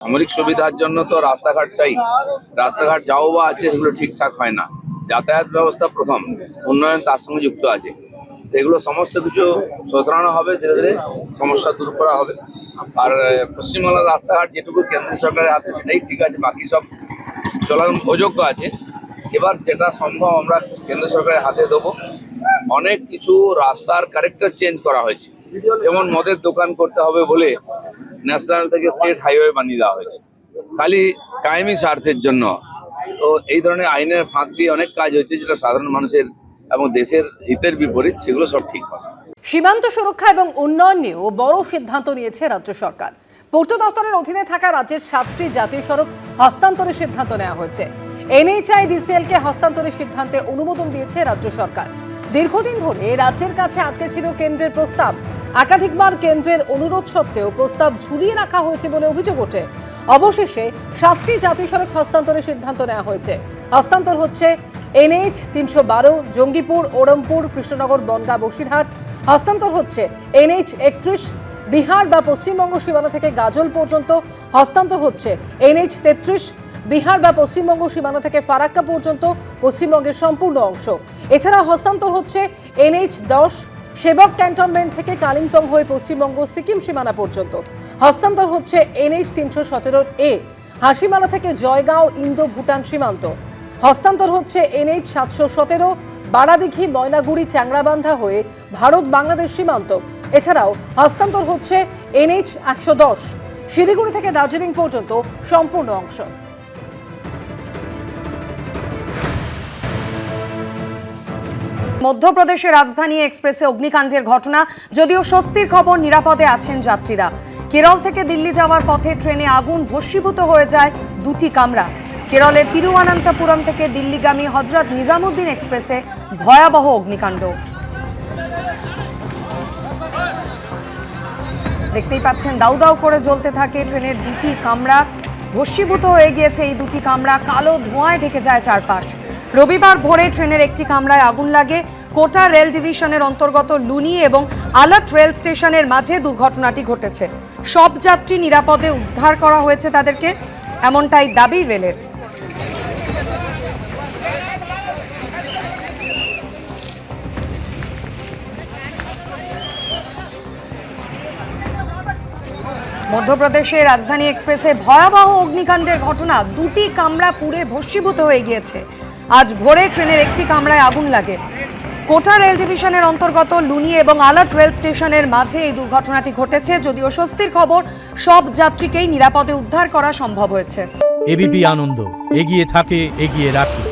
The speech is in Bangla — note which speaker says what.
Speaker 1: সামরিক সুবিধার জন্য তো রাস্তাঘাট চাই। রাস্তাঘাট যাও বা আছে সেগুলো ঠিকঠাক হয় না। যাতায়াত ব্যবস্থা প্রথম, উন্নয়ন তার সঙ্গে যুক্ত আছে। এগুলো সমস্ত কিছু শোধরানো হবে, ধীরে ধীরে সমস্যা দূর করা হবে। আর পশ্চিমবাংলার রাস্তাঘাট যেটুকু কেন্দ্রীয় সরকারের হাতে সেটাই ঠিক আছে, বাকি সব চলার অযোগ্য আছে। এবার যেটা সম্ভব আমরা কেন্দ্র সরকারের হাতে দেবো। অনেক কিছু রাস্তার ক্যারেক্টার চেঞ্জ করা হয়েছে, যেমন মদের দোকান করতে হবে বলে ন্যাশনাল থেকে স্টেট হাইওয়ে বানিয়ে দেওয়া হয়েছে খালি কায়েমি স্বার্থের জন্য। তো এই ধরনের আইনের ফাঁক দিয়ে অনেক কাজ হচ্ছে যেটা সাধারণ মানুষের এবং দেশের হিতের বিপরীত, সেগুলো সব ঠিক হবে।
Speaker 2: সীমান্ত সুরক্ষা এবং উন্নয়ন নিয়েও বড় সিদ্ধান্ত নিয়েছে রাজ্য সরকার। পূর্ত দপ্তরের অধীনে থাকা রাজ্যের 7টি জাতীয় সড়ক হস্তান্তরের সিদ্ধান্ত নেওয়া হয়েছে। NHIDCL কে হস্তান্তরের সিদ্ধান্তে অনুমোদন দিয়েছে রাজ্য সরকার। দীর্ঘদিন ধরে রাজ্যের কাছে আটকে ছিল কেন্দ্রের প্রস্তাব। একাধিকবার কেন্দ্রের অনুরোধ সত্ত্বেও প্রস্তাব ঝুলিয়ে রাখা হয়েছে বলে অভিযোগ ওঠে। অবশেষে 7টি জাতীয় সড়ক হস্তান্তরের সিদ্ধান্ত নেওয়া হয়েছে। হস্তান্তর হচ্ছে NH 312 জঙ্গিপুর, ওরমপুর, কৃষ্ণনগর, বনগাঁ, বসিরহাট। হস্তান্তর হচ্ছে NH 31 বিহার বা পশ্চিমবঙ্গ সীমানা থেকে গাজল পর্যন্ত। হস্তান্তর হচ্ছে NH 33 বিহার বা পশ্চিমবঙ্গ সীমানা থেকে ফারাক্কা পর্যন্ত, পশ্চিমবঙ্গের সম্পূর্ণ অংশ। এছাড়া হস্তান্তর হচ্ছে NH 10 সেবক ক্যান্টনমেন্ট থেকে কালিম্পং হয়ে পশ্চিমবঙ্গ সিকিম সীমানা পর্যন্ত। হস্তান্তর হচ্ছে NH 317A হাসিমালা থেকে জয়গাঁও ইন্দো ভুটান সীমান্ত। হস্তান্তর হচ্ছে NH 717 বারাদিঘি ময়নাগুড়ি চ্যাংড়াবান্ধা হয়ে ভারত বাংলাদেশ সীমান্ত। এছাড়াও হস্তান্তর হচ্ছে NH 110 শিলিগুড়ি থেকে দার্জিলিং পর্যন্ত সম্পূর্ণ অংশ।
Speaker 3: মধ্যপ্রদেশের রাজধানী এক্সপ্রেসে অগ্নিকাণ্ডের ঘটনা, যদিও স্বস্তির খবর, নিরাপদে আছেন যাত্রীরা। কেরল থেকে দিল্লি যাওয়ার পথে ট্রেনে আগুন, ভস্মীভূত হয়ে যায় 2টি কামরা। কেরলের তিরুবনন্তপুরম থেকে দিল্লিগামী হজরত নিজামুদ্দিন এক্সপ্রেসে ভয়াবহ অগ্নিকাণ্ড। দেখতেই পাচ্ছেন দাউ দাউ করে জ্বলতে থাকে ট্রেনের 2টি কামরা। ভস্মীভূত হয়ে গিয়েছে এই 2টি কামরা, কালো ধোঁয়ায় ঢেকে যায় চারপাশ। রবিবার ভোরে ট্রেনের একটি কামরায় আগুন লাগে। কোটা রেল ডিভিশনের অন্তর্গত লুনি এবং আলাট রেল স্টেশনের মাঝে দুর্ঘটনাটি ঘটেছে। সব যাত্রী নিরাপদে উদ্ধার করা হয়েছে তাদেরকে, এমনটাই দাবি রেলের। মধ্যপ্রদেশের রাজধানী এক্সপ্রেসে ভয়াবহ অগ্নিকাণ্ডের ঘটনা, 2টি কামরা পুড়ে ভস্মীভূত হয়ে গিয়েছে। আজ ভোরে ট্রেনের একটি কামরায় আগুন লাগে। কোটা রেল ডিভিশনের অন্তর্গত লুনি এবং আলাট রেল স্টেশনের মাঝে এই দুর্ঘটনাটি ঘটেছে। যদিও স্বস্তির খবর, সব যাত্রীকেই নিরাপদে উদ্ধার করা সম্ভব হয়েছে।
Speaker 4: এবিপি আনন্দ, এগিয়ে থাকে, এগিয়ে রাখে।